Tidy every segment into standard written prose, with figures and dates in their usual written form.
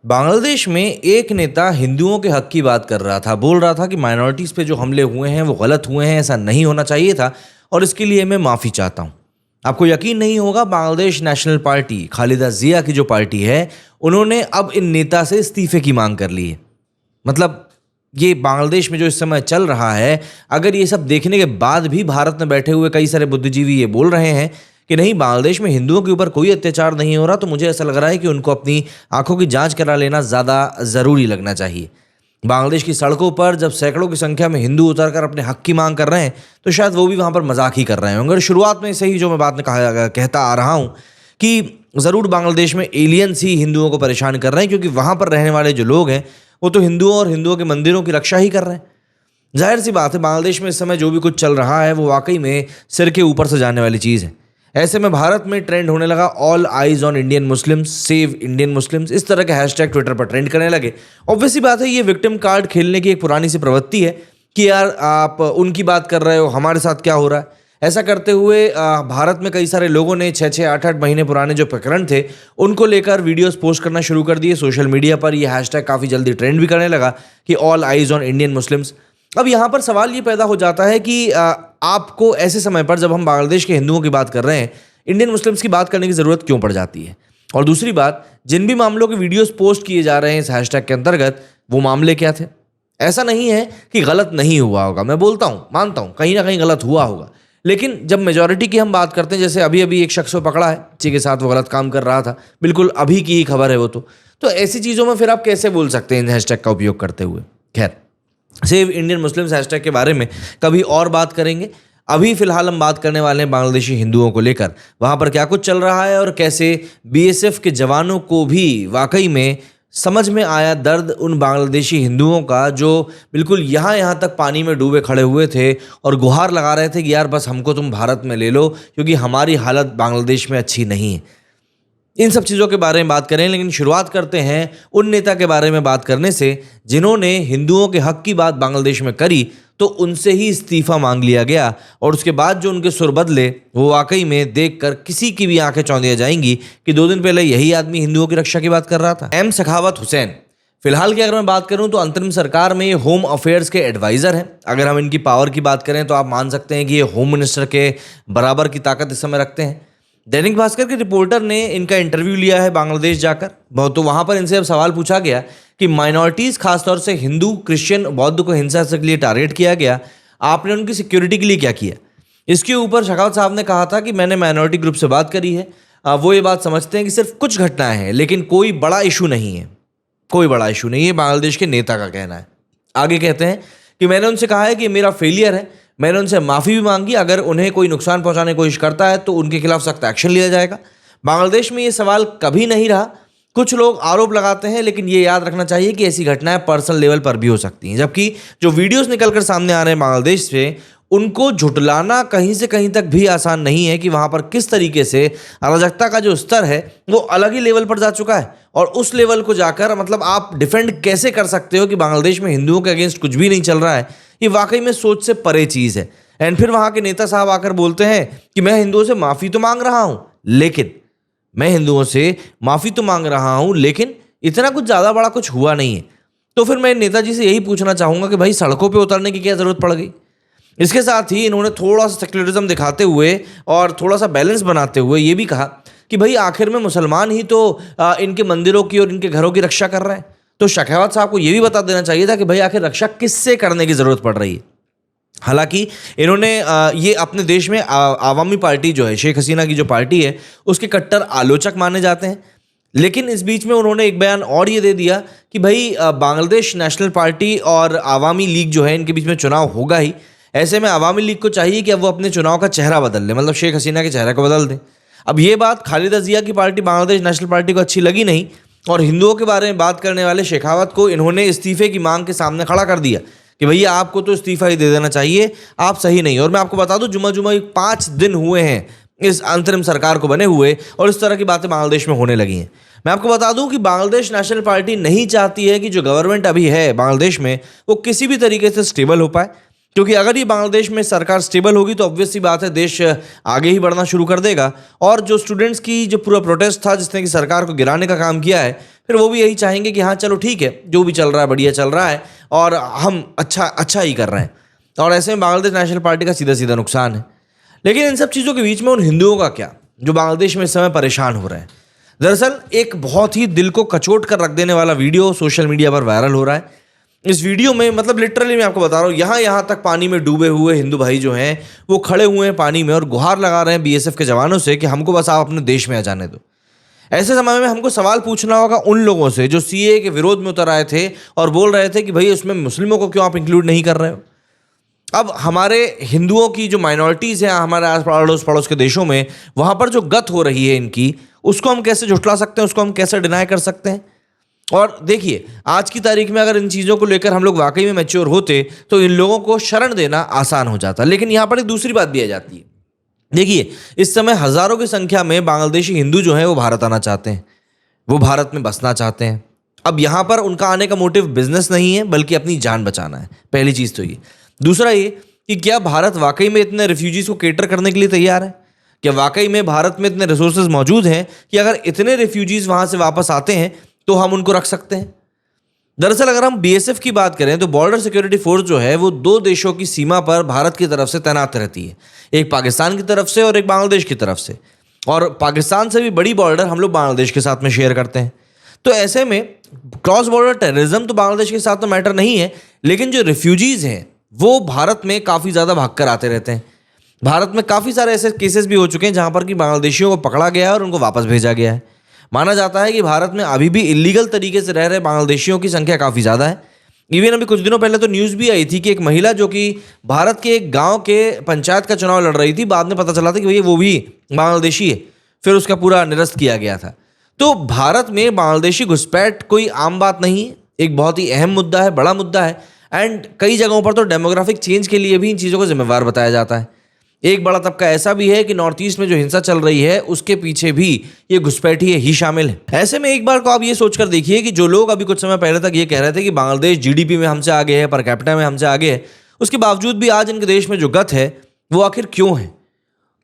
बांग्लादेश में एक नेता हिंदुओं के हक की बात कर रहा था। बोल रहा था कि माइनॉरिटीज़ पे जो हमले हुए हैं वो गलत हुए हैं, ऐसा नहीं होना चाहिए था और इसके लिए मैं माफ़ी चाहता हूँ। आपको यकीन नहीं होगा, बांग्लादेश नेशनल पार्टी, खालिदा जिया की जो पार्टी है, उन्होंने अब इन नेता से इस्तीफे की मांग कर ली है। मतलब ये बांग्लादेश में जो इस समय चल रहा है, अगर ये सब देखने के बाद भी भारत में बैठे हुए कई सारे बुद्धिजीवी ये बोल रहे हैं कि नहीं, बांग्लादेश में हिंदुओं के ऊपर कोई अत्याचार नहीं हो रहा, तो मुझे ऐसा लग रहा है कि उनको अपनी आंखों की जांच करा लेना ज़्यादा ज़रूरी लगना चाहिए। बांग्लादेश की सड़कों पर जब सैकड़ों की संख्या में हिंदू उतरकर अपने हक की मांग कर रहे हैं, तो शायद वो भी वहाँ पर मजाक ही कर रहे होंगे। और शुरुआत में से ही जो मैं बात में कहता आ रहा हूँ कि ज़रूर बांग्लादेश में एलियंस ही हिंदुओं को परेशान कर रहे हैं, क्योंकि वहाँ पर रहने वाले जो लोग हैं वो तो हिंदुओं और हिंदुओं के मंदिरों की रक्षा ही कर रहे हैं। जाहिर सी बात है, बांग्लादेश में इस समय जो भी कुछ चल रहा है वो वाकई में सिर के ऊपर से जाने वाली चीज़ है। ऐसे में भारत में ट्रेंड होने लगा all eyes on Indian Muslims, save Indian Muslims, इस तरह के हैशटैग ट्विटर पर ट्रेंड करने लगे। ऑब्वियसली बात है, ये विक्टिम कार्ड खेलने की एक पुरानी सी प्रवृत्ति है कि यार आप उनकी बात कर रहे हो, हमारे साथ क्या हो रहा है। ऐसा करते हुए भारत में कई सारे लोगों ने 6-6, 8-8 महीने पुराने जो प्रकरण थे उनको लेकर वीडियोस पोस्ट करना शुरू कर दिए सोशल मीडिया पर। यह हैशटैग काफ़ी जल्दी ट्रेंड भी करने लगा कि all eyes on Indian Muslims. अब यहाँ पर सवाल ये पैदा हो जाता है कि आपको ऐसे समय पर, जब हम बांग्लादेश के हिंदुओं की बात कर रहे हैं, इंडियन मुस्लिम्स की बात करने की ज़रूरत क्यों पड़ जाती है। और दूसरी बात, जिन भी मामलों के वीडियोस पोस्ट किए जा रहे हैं इस हैशटैग के अंतर्गत, वो मामले क्या थे। ऐसा नहीं है कि गलत नहीं हुआ होगा, मैं बोलता हूँ, मानता हूँ कहीं ना कहीं गलत हुआ होगा, लेकिन जब मेजॉरिटी की हम बात करते हैं, जैसे अभी अभी एक शख्स को पकड़ा है, किसी के साथ वो गलत काम कर रहा था, बिल्कुल अभी की ही खबर है वो, तो ऐसी चीज़ों में फिर आप कैसे बोल सकते हैं इन हैशटैग का उपयोग करते हुए। खैर, सेव इंडियन मुस्लिम्स हैशटैग के बारे में कभी और बात करेंगे। अभी फिलहाल हम बात करने वाले हैं बांग्लादेशी हिंदुओं को लेकर, वहाँ पर क्या कुछ चल रहा है और कैसे बीएसएफ के जवानों को भी वाकई में समझ में आया दर्द उन बांग्लादेशी हिंदुओं का जो बिल्कुल यहाँ तक पानी में डूबे खड़े हुए थे और गुहार लगा रहे थे कि यार बस हमको तुम भारत में ले लो, क्योंकि हमारी हालत बांग्लादेश में अच्छी नहीं है। इन सब चीज़ों के बारे में बात करें, लेकिन शुरुआत करते हैं उन नेता के बारे में बात करने से जिन्होंने हिंदुओं के हक की बात बांग्लादेश में करी, तो उनसे ही इस्तीफा मांग लिया गया और उसके बाद जो उनके सुर बदले, वो वाकई में देखकर किसी की भी आंखें चौंधिया जाएंगी कि 2 दिन पहले यही आदमी हिंदुओं की रक्षा की बात कर रहा था। एम सखावत हुसैन, फिलहाल की अगर मैं बात करूं तो अंतरिम सरकार में ये होम अफेयर्स के एडवाइज़र हैं। अगर हम इनकी पावर की बात करें तो आप मान सकते हैं कि ये होम मिनिस्टर के बराबर की ताकत इस समय रखते हैं। दैनिक भास्कर के रिपोर्टर ने इनका इंटरव्यू लिया है बांग्लादेश जाकर, तो वहाँ पर इनसे अब सवाल पूछा गया कि माइनॉरिटीज़, खासतौर से हिंदू, क्रिश्चियन, बौद्ध को हिंसा के लिए टारगेट किया गया, आपने उनकी सिक्योरिटी के लिए क्या किया। इसके ऊपर शखावत साहब ने कहा था कि मैंने माइनॉरिटी ग्रुप से बात करी है, वो ये बात समझते हैं कि सिर्फ कुछ घटनाएं हैं, लेकिन कोई बड़ा इशू नहीं है, कोई बड़ा इशू नहीं है, बांग्लादेश के नेता का कहना है। आगे कहते हैं कि मैंने उनसे कहा है कि मेरा फेलियर है, मैंने उनसे माफ़ी भी मांगी, अगर उन्हें कोई नुकसान पहुंचाने की कोशिश करता है तो उनके खिलाफ सख्त एक्शन लिया जाएगा। बांग्लादेश में ये सवाल कभी नहीं रहा। कुछ लोग आरोप लगाते हैं, लेकिन ये याद रखना चाहिए कि ऐसी घटनाएं पर्सनल लेवल पर भी हो सकती हैं, जबकि जो वीडियोस निकलकर सामने आ रहे हैं बांग्लादेश से, उनको झुटलाना कहीं से कहीं तक भी आसान नहीं है कि वहाँ पर किस तरीके से अराजकता का जो स्तर है वो अलग ही लेवल पर जा चुका है। और उस लेवल को जाकर मतलब आप डिफेंड कैसे कर सकते हो कि बांग्लादेश में हिंदुओं के अगेंस्ट कुछ भी नहीं चल रहा है, ये वाकई में सोच से परे चीज़ है। एंड फिर वहाँ के नेता साहब आकर बोलते हैं कि मैं हिंदुओं से माफ़ी तो मांग रहा हूँ, लेकिन लेकिन इतना कुछ ज़्यादा बड़ा कुछ हुआ नहीं है। तो फिर मैं नेताजी से यही पूछना चाहूँगा कि भाई, सड़कों पे उतरने की क्या ज़रूरत पड़ गई। इसके साथ ही इन्होंने थोड़ा सा सेक्युलरिज्म दिखाते हुए और थोड़ा सा बैलेंस बनाते हुए ये भी कहा कि भाई आखिर में मुसलमान ही तो इनके मंदिरों की और इनके घरों की रक्षा कर रहे हैं। तो शखावत साहब को ये भी बता देना चाहिए था कि भाई आखिर रक्षा किससे करने की ज़रूरत पड़ रही है। हालांकि इन्होंने ये अपने देश में आवामी पार्टी जो है, शेख हसीना की जो पार्टी है, उसके कट्टर आलोचक माने जाते हैं, लेकिन इस बीच में उन्होंने एक बयान और ये दे दिया कि भाई बांग्लादेश नेशनल पार्टी और आवामी लीग जो है, इनके बीच में चुनाव होगा ही। ऐसे में आवामी लीग को चाहिए कि अब वो अपने चुनाव का चेहरा बदल ले, मतलब शेख हसीना के चेहरे को बदल दें। अब ये बात खालिदा जिया की पार्टी बांग्लादेश नेशनल पार्टी को अच्छी लगी नहीं, और हिंदुओं के बारे में बात करने वाले शेखावत को इन्होंने इस्तीफे की मांग के सामने खड़ा कर दिया कि भैया आपको तो इस्तीफा ही दे देना चाहिए, आप सही नहीं। और मैं आपको बता दूं, जुम्मा 5 दिन हुए हैं इस अंतरिम सरकार को बने हुए, और इस तरह की बातें बांग्लादेश में होने लगी हैं। मैं आपको बता दूं कि बांग्लादेश नेशनल पार्टी नहीं चाहती है कि जो गवर्नमेंट अभी है बांग्लादेश में, वो किसी भी तरीके से स्टेबल हो पाए, क्योंकि अगर ये बांग्लादेश में सरकार स्टेबल होगी तो ऑब्वियस सी बात है देश आगे ही बढ़ना शुरू कर देगा। और जो स्टूडेंट्स की जो पूरा प्रोटेस्ट था जिसने कि सरकार को गिराने का काम किया है, फिर वो भी यही चाहेंगे कि हाँ चलो ठीक है, जो भी चल रहा है बढ़िया चल रहा है और हम अच्छा ही कर रहे हैं। और ऐसे में बांग्लादेश नेशनल पार्टी का सीधा सीधा नुकसान है। लेकिन इन सब चीज़ों के बीच में उन हिंदुओं का क्या, जो बांग्लादेश में इस समय परेशान हो रहे हैं। दरअसल एक बहुत ही दिल को कचोट कर रख देने वाला वीडियो सोशल मीडिया पर वायरल हो रहा है। इस वीडियो में मतलब लिटरली मैं आपको बता रहा हूँ, यहाँ तक पानी में डूबे हुए हिंदू भाई जो हैं वो खड़े हुए हैं पानी में और गुहार लगा रहे हैं बीएसएफ के जवानों से कि हमको बस आप अपने देश में आ जाने दो। ऐसे समय में हमको सवाल पूछना होगा उन लोगों से जो सीए के विरोध में उतर आए थे और बोल रहे थे कि भाई उसमें मुस्लिमों को क्यों आप इंक्लूड नहीं कर रहे हो। अब हमारे हिंदुओं की जो माइनॉरिटीज़ हैं हमारे आस अड़ोस पड़ोस के देशों में, वहाँ पर जो गत हो रही है इनकी, उसको हम कैसे झुठला सकते हैं, उसको हम कैसे डिनाई कर सकते हैं। और देखिए आज की तारीख में अगर इन चीज़ों को लेकर हम लोग वाकई में मैच्योर होते तो इन लोगों को शरण देना आसान हो जाता। लेकिन यहाँ पर एक दूसरी बात भी आ जाती है। देखिए इस समय हज़ारों की संख्या में बांग्लादेशी हिंदू जो हैं वो भारत आना चाहते हैं, वो भारत में बसना चाहते हैं। अब यहाँ पर उनका आने का मोटिव बिजनेस नहीं है बल्कि अपनी जान बचाना है, पहली चीज़ तो ये। दूसरा ये कि क्या भारत वाकई में इतने रिफ्यूजीज़ को केटर करने के लिए तैयार है? क्या वाकई में भारत में इतने रिसोर्सेज मौजूद हैं कि अगर इतने रिफ्यूजीज़ वहाँ से वापस आते हैं तो हम उनको रख सकते हैं? दरअसल अगर हम बीएसएफ की बात करें तो बॉर्डर सिक्योरिटी फोर्स जो है वो दो देशों की सीमा पर भारत की तरफ से तैनात रहती है, एक पाकिस्तान की तरफ से और एक बांग्लादेश की तरफ से। और पाकिस्तान से भी बड़ी बॉर्डर हम लोग बांग्लादेश के साथ में शेयर करते हैं। तो ऐसे में क्रॉस बॉर्डर टेररिज्म तो बांग्लादेश के साथ तो मैटर नहीं है, लेकिन जो रिफ्यूजीज़ हैं वो भारत में काफ़ी ज़्यादा भागकर आते रहते हैं। भारत में काफ़ी सारे ऐसे केसेस भी हो चुके हैं जहाँ पर कि बांग्लादेशियों को पकड़ा गया है और उनको वापस भेजा गया है। माना जाता है कि भारत में अभी भी इलीगल तरीके से रह रहे बांग्लादेशियों की संख्या काफ़ी ज़्यादा है। इवन अभी कुछ दिनों पहले तो न्यूज़ भी आई थी कि एक महिला जो कि भारत के एक गांव के पंचायत का चुनाव लड़ रही थी, बाद में पता चला था कि भैया वो भी बांग्लादेशी है, फिर उसका पूरा निरस्त किया गया था। तो भारत में बांग्लादेशी घुसपैठ कोई आम बात नहीं है, एक बहुत ही अहम मुद्दा है, बड़ा मुद्दा है। एंड कई जगहों पर तो डेमोग्राफिक चेंज के लिए भी इन चीज़ों को जिम्मेवार बताया जाता है। एक बड़ा तबका ऐसा भी है कि नॉर्थ ईस्ट में जो हिंसा चल रही है उसके पीछे भी ये घुसपैठिए ही शामिल है। ऐसे में एक बार को आप ये सोचकर देखिए कि जो लोग अभी कुछ समय पहले तक ये कह रहे थे कि बांग्लादेश जीडीपी में हमसे आगे है, पर कैपिटा में हमसे आगे है, उसके बावजूद भी आज इनके देश में जो गत है वो आखिर क्यों है?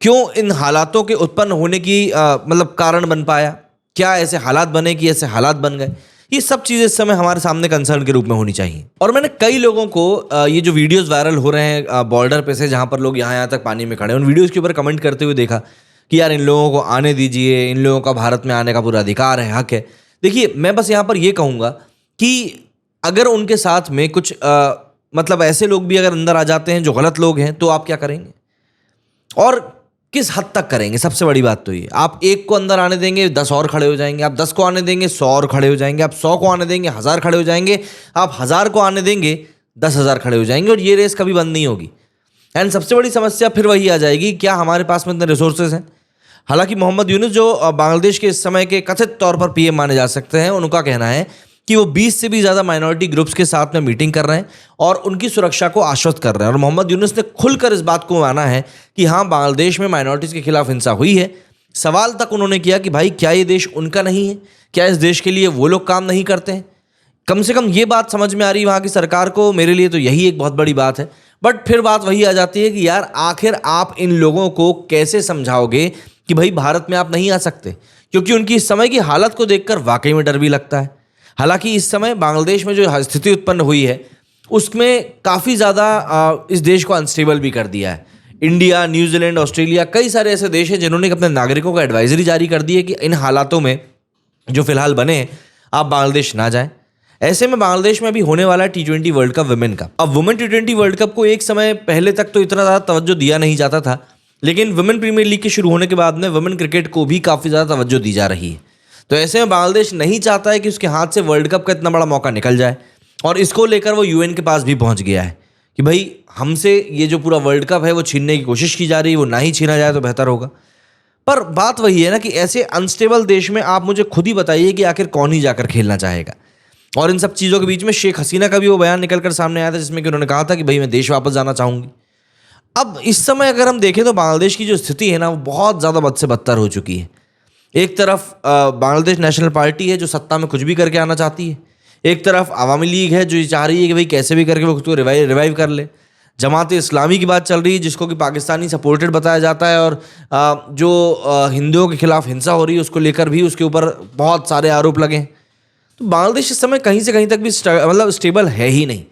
क्यों इन हालातों के उत्पन्न होने की मतलब कारण बन पाया? क्या ऐसे हालात बने कि ऐसे हालात बन गए? ये सब चीज़ें इस समय हमारे सामने कंसर्न के रूप में होनी चाहिए। और मैंने कई लोगों को ये जो वीडियोस वायरल हो रहे हैं बॉर्डर पे से, जहाँ पर लोग यहाँ तक पानी में खड़े हैं, उन वीडियोस के ऊपर कमेंट करते हुए देखा कि यार इन लोगों को आने दीजिए, इन लोगों का भारत में आने का पूरा अधिकार है, हक है। देखिए मैं बस यहाँ पर ये कहूँगा कि अगर उनके साथ में कुछ मतलब ऐसे लोग भी अगर अंदर आ जाते हैं जो गलत लोग हैं, तो आप क्या करेंगे और किस हद तक करेंगे? सबसे बड़ी बात तो ये, आप एक को अंदर आने देंगे 10 और खड़े हो जाएंगे, आप 10 को आने देंगे 100 और खड़े हो जाएंगे, आप 100 को आने देंगे 1000 खड़े हो जाएंगे, आप 1000 को आने देंगे 10,000 खड़े हो जाएंगे, और ये रेस कभी बंद नहीं होगी। एंड सबसे बड़ी समस्या फिर वही आ जाएगी, क्या हमारे पास में इतने रिसोर्सेज हैं? हालांकि मोहम्मद यूनुस जो बांग्लादेश के इस समय के कथित तौर पर पीएम माने जा सकते हैं, उनका कहना है कि वो 20 से भी ज़्यादा माइनॉरिटी ग्रुप्स के साथ में मीटिंग कर रहे हैं और उनकी सुरक्षा को आश्वस्त कर रहे हैं। और मोहम्मद यूनुस ने खुलकर इस बात को माना है कि हाँ, बांग्लादेश में माइनॉरिटीज़ के खिलाफ हिंसा हुई है। सवाल तक उन्होंने किया कि भाई क्या ये देश उनका नहीं है? क्या इस देश के लिए वो लोग काम नहीं करते हैं? कम से कम ये बात समझ में आ रही है वहाँ की सरकार को। मेरे लिए तो यही एक बहुत बड़ी बात है। बट फिर बात वही आ जाती है कि यार आखिर आप इन लोगों को कैसे समझाओगे कि भाई भारत में आप नहीं आ सकते? क्योंकि उनकी इस समय की हालत को देखकर वाकई में डर भी लगता है। हालांकि इस समय बांग्लादेश में जो स्थिति उत्पन्न हुई है उसमें काफ़ी ज़्यादा इस देश को अनस्टेबल भी कर दिया है। इंडिया, न्यूजीलैंड, ऑस्ट्रेलिया, कई सारे ऐसे देश हैं जिन्होंने अपने नागरिकों को एडवाइजरी जारी कर दी है कि इन हालातों में जो फिलहाल बने हैं आप बांग्लादेश ना जाएं। ऐसे में बांग्लादेश में अभी होने वाला है T20 वर्ल्ड कप वुमेन का। अब वुमेन T20 वर्ल्ड कप को एक समय पहले तक तो इतना ज़्यादा तवज्जो दिया नहीं जाता था, लेकिन वुमेन प्रीमियर लीग के शुरू होने के बाद में वुमेन क्रिकेट को भी काफ़ी ज़्यादा तवज्जो दी जा रही है। तो ऐसे में बांग्लादेश नहीं चाहता है कि उसके हाथ से वर्ल्ड कप का इतना बड़ा मौका निकल जाए, और इसको लेकर वो यूएन के पास भी पहुंच गया है कि भाई हमसे ये जो पूरा वर्ल्ड कप है वो छीनने की कोशिश की जा रही है, वो ना ही छीना जाए तो बेहतर होगा। पर बात वही है ना कि ऐसे अनस्टेबल देश में आप मुझे खुद ही बताइए कि आखिर कौन ही जाकर खेलना चाहेगा। और इन सब चीज़ों के बीच में शेख हसीना का भी वो बयान निकल कर सामने आया था जिसमें कि उन्होंने कहा था कि भाई मैं देश वापस जाना चाहूँगी। अब इस समय अगर हम देखें तो बांग्लादेश की जो स्थिति है ना वो बहुत ज़्यादा बद से बदतर हो चुकी है। एक तरफ बांग्लादेश नेशनल पार्टी है जो सत्ता में कुछ भी करके आना चाहती है, एक तरफ अवामी लीग है जो ये चाह रही है कि भाई कैसे भी करके वो खुद को रिवाइव कर ले। जमात इस्लामी की बात चल रही है जिसको कि पाकिस्तानी सपोर्टेड बताया जाता है, और जो हिंदुओं के खिलाफ हिंसा हो रही है उसको लेकर भी उसके ऊपर बहुत सारे आरोप लगे हैं। बांग्लादेश इस समय कहीं से कहीं तक भी मतलब स्टेबल है ही नहीं।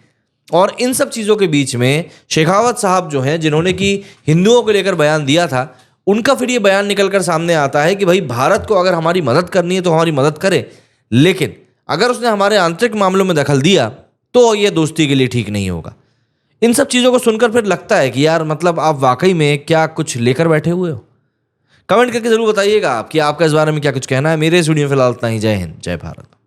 और इन सब चीज़ों के बीच में शेखावत साहब जो हैं, जिन्होंने कि हिंदुओं को लेकर बयान दिया था, उनका फिर ये बयान निकलकर सामने आता है कि भाई भारत को अगर हमारी मदद करनी है तो हमारी मदद करे, लेकिन अगर उसने हमारे आंतरिक मामलों में दखल दिया तो ये दोस्ती के लिए ठीक नहीं होगा। इन सब चीज़ों को सुनकर फिर लगता है कि यार मतलब आप वाकई में क्या कुछ लेकर बैठे हुए हो। कमेंट करके जरूर बताइएगा आप कि आपका इस बारे में क्या कुछ कहना है। मेरे इस वीडियो में फिलहाल इतना ही। जय हिंद, जय भारत।